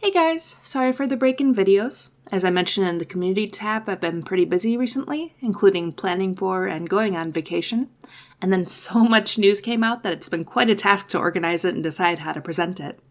Hey guys, sorry for the break in videos. As I mentioned in the community tab, I've been pretty busy recently, including planning for and going on vacation. And then so much news came out that it's been quite a task to organize it and decide how to present it.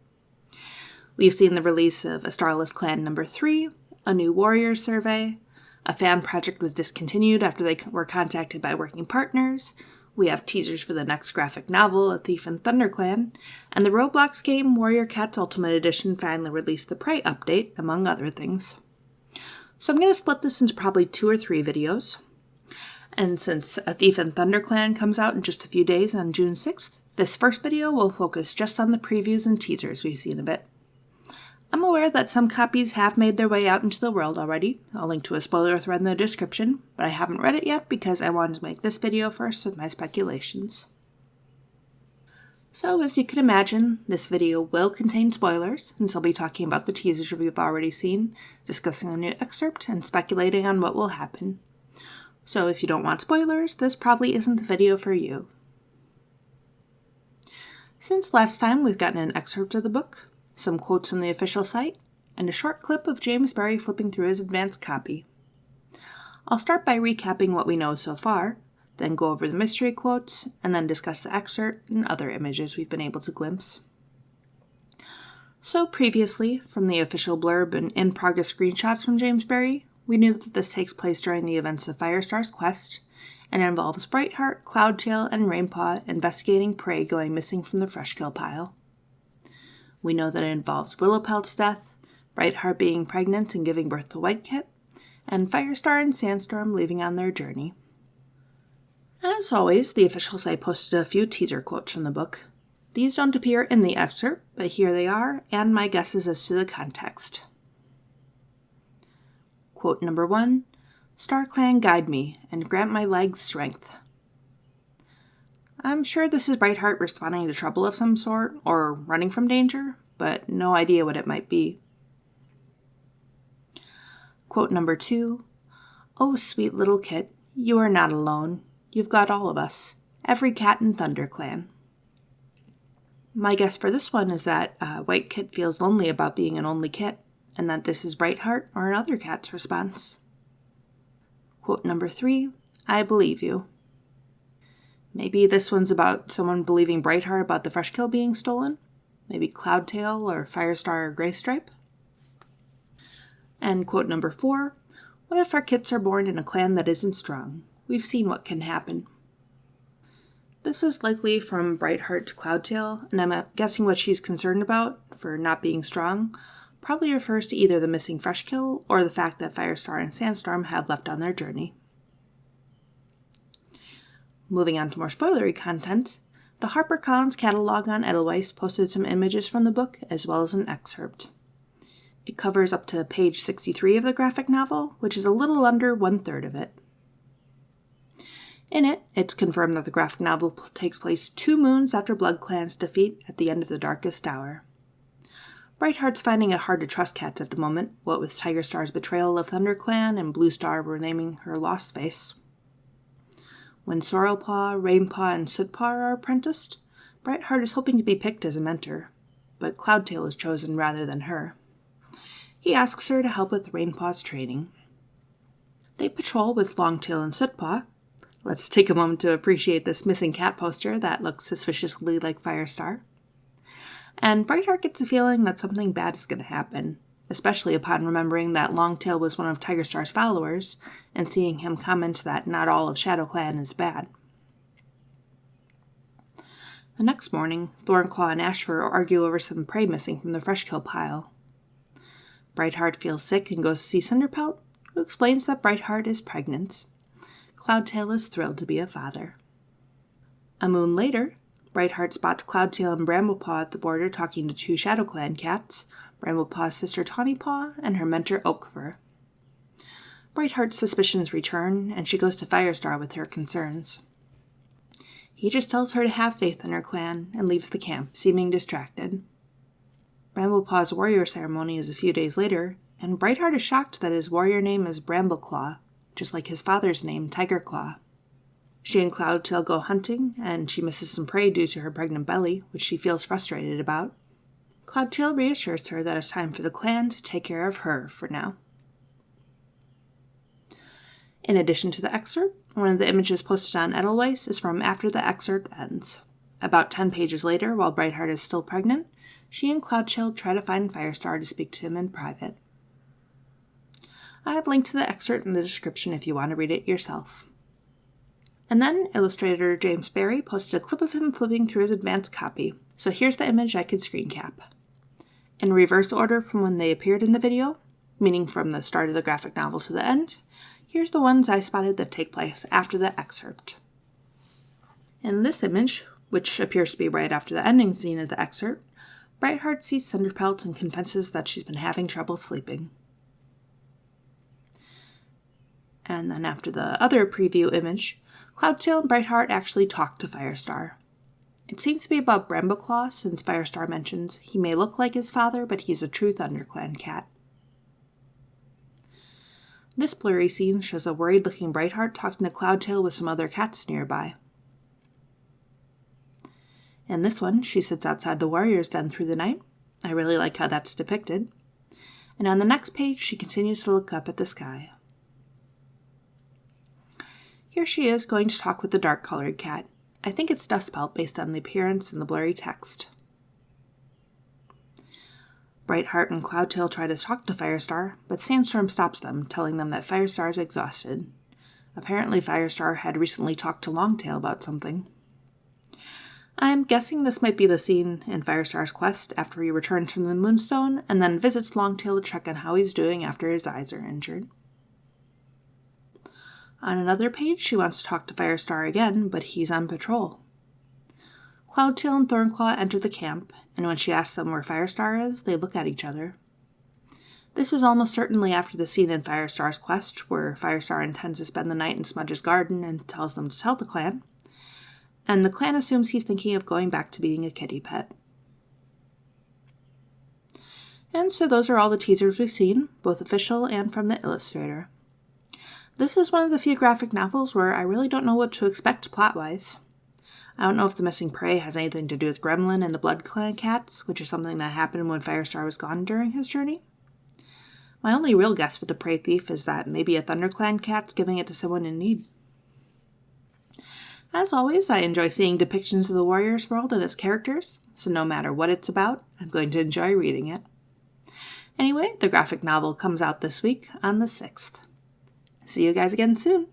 We've seen the release of A Starless Clan number 3, a new Warriors survey, a fan project was discontinued after they were contacted by working partners, we have teasers for the next graphic novel, A Thief in ThunderClan, and the Roblox game Warrior Cats Ultimate Edition finally released the Prey update, among other things. So I'm going to split this into probably 2 or 3 videos. And since A Thief in ThunderClan comes out in just a few days on June 6th, this first video will focus just on the previews and teasers we've seen a bit. I'm aware that some copies have made their way out into the world already. I'll link to a spoiler thread in the description, but I haven't read it yet because I wanted to make this video first with my speculations. So as you can imagine, this video will contain spoilers, and so I'll be talking about the teasers we've already seen, discussing the new excerpt, and speculating on what will happen. So if you don't want spoilers, this probably isn't the video for you. Since last time, we've gotten an excerpt of the book, some quotes from the official site, and a short clip of James Barrie flipping through his advanced copy. I'll start by recapping what we know so far, then go over the mystery quotes, and then discuss the excerpt and other images we've been able to glimpse. So previously, from the official blurb and in-progress screenshots from James Barrie, we knew that this takes place during the events of Firestar's quest, and involves Brightheart, Cloudtail, and Rainpaw investigating prey going missing from the Freshkill pile. We know that it involves Willowpelt's death, Brightheart being pregnant and giving birth to Whitekit, and Firestar and Sandstorm leaving on their journey. As always, the official site posted a few teaser quotes from the book. These don't appear in the excerpt, but here they are, and my guesses as to the context. Quote number 1, "StarClan guide me, and grant my legs strength." I'm sure this is Brightheart responding to trouble of some sort, or running from danger, but no idea what it might be. Quote number 2, "Oh, sweet little kit, you are not alone. You've got all of us, every cat in ThunderClan." My guess for this one is that Whitekit feels lonely about being an only kit, and that this is Brightheart or another cat's response. Quote number 3, "I believe you." Maybe this one's about someone believing Brightheart about the Freshkill being stolen? Maybe Cloudtail or Firestar or Greystripe? And quote number 4, "What if our kits are born in a clan that isn't strong? We've seen what can happen." This is likely from Brightheart to Cloudtail, and I'm guessing what she's concerned about, for not being strong, probably refers to either the missing Freshkill or the fact that Firestar and Sandstorm have left on their journey. Moving on to more spoilery content, the HarperCollins catalog on Edelweiss posted some images from the book as well as an excerpt. It covers up to page 63 of the graphic novel, which is a little under 1/3 of it. In it, it's confirmed that the graphic novel takes place 2 moons after BloodClan's defeat at the end of the Darkest Hour. Brightheart's finding it hard to trust cats at the moment, what with Tigerstar's betrayal of ThunderClan and Bluestar renaming her Lost Face. When Sorrowpaw, Rainpaw, and Sootpaw are apprenticed, Brightheart is hoping to be picked as a mentor, but Cloudtail is chosen rather than her. He asks her to help with Rainpaw's training. They patrol with Longtail and Sootpaw. Let's take a moment to appreciate this missing cat poster that looks suspiciously like Firestar. And Brightheart gets a feeling that something bad is going to happen, especially upon remembering that Longtail was one of Tigerstar's followers, and seeing him comment that not all of ShadowClan is bad. The next morning, Thornclaw and Ashfur argue over some prey missing from the Freshkill pile. Brightheart feels sick and goes to see Cinderpelt, who explains that Brightheart is pregnant. Cloudtail is thrilled to be a father. A moon later, Brightheart spots Cloudtail and Bramblepaw at the border talking to 2 ShadowClan cats, Bramblepaw's sister Tawnypaw and her mentor Oakfur. Brightheart's suspicions return, and she goes to Firestar with her concerns. He just tells her to have faith in her clan and leaves the camp, seeming distracted. Bramblepaw's warrior ceremony is a few days later, and Brightheart is shocked that his warrior name is Brambleclaw, just like his father's name, Tigerclaw. She and Cloudtail go hunting, and she misses some prey due to her pregnant belly, which she feels frustrated about. Cloudtail reassures her that it's time for the clan to take care of her for now. In addition to the excerpt, one of the images posted on Edelweiss is from after the excerpt ends. About 10 pages later, while Brightheart is still pregnant, she and Cloudtail try to find Firestar to speak to him in private. I have linked to the excerpt in the description if you want to read it yourself. And then illustrator James Barry posted a clip of him flipping through his advanced copy, so here's the image I could screen cap. In reverse order from when they appeared in the video, meaning from the start of the graphic novel to the end, here's the ones I spotted that take place after the excerpt. In this image, which appears to be right after the ending scene of the excerpt, Brightheart sees Cinderpelt and confesses that she's been having trouble sleeping. And then after the other preview image, Cloudtail and Brightheart actually talk to Firestar. It seems to be about Brambleclaw, since Firestar mentions he may look like his father, but he's a true ThunderClan cat. This blurry scene shows a worried-looking Brightheart talking to Cloudtail with some other cats nearby. In this one, she sits outside the warrior's den through the night. I really like how that's depicted. And on the next page, she continues to look up at the sky. Here she is going to talk with the dark-colored cat. I think it's Dustpelt based on the appearance and the blurry text. Brightheart and Cloudtail try to talk to Firestar, but Sandstorm stops them, telling them that Firestar is exhausted. Apparently Firestar had recently talked to Longtail about something. I'm guessing this might be the scene in Firestar's quest after he returns from the Moonstone and then visits Longtail to check on how he's doing after his eyes are injured. On another page, she wants to talk to Firestar again, but he's on patrol. Cloudtail and Thornclaw enter the camp, and when she asks them where Firestar is, they look at each other. This is almost certainly after the scene in Firestar's quest, where Firestar intends to spend the night in Smudge's garden and tells them to tell the clan, and the clan assumes he's thinking of going back to being a kitty pet. And so those are all the teasers we've seen, both official and from the illustrator. This is one of the few graphic novels where I really don't know what to expect plot-wise. I don't know if the missing prey has anything to do with Gremlin and the Blood Clan cats, which is something that happened when Firestar was gone during his journey. My only real guess for the prey thief is that maybe a ThunderClan cat's giving it to someone in need. As always, I enjoy seeing depictions of the Warriors world and its characters, so no matter what it's about, I'm going to enjoy reading it. Anyway, the graphic novel comes out this week on the 6th. See you guys again soon!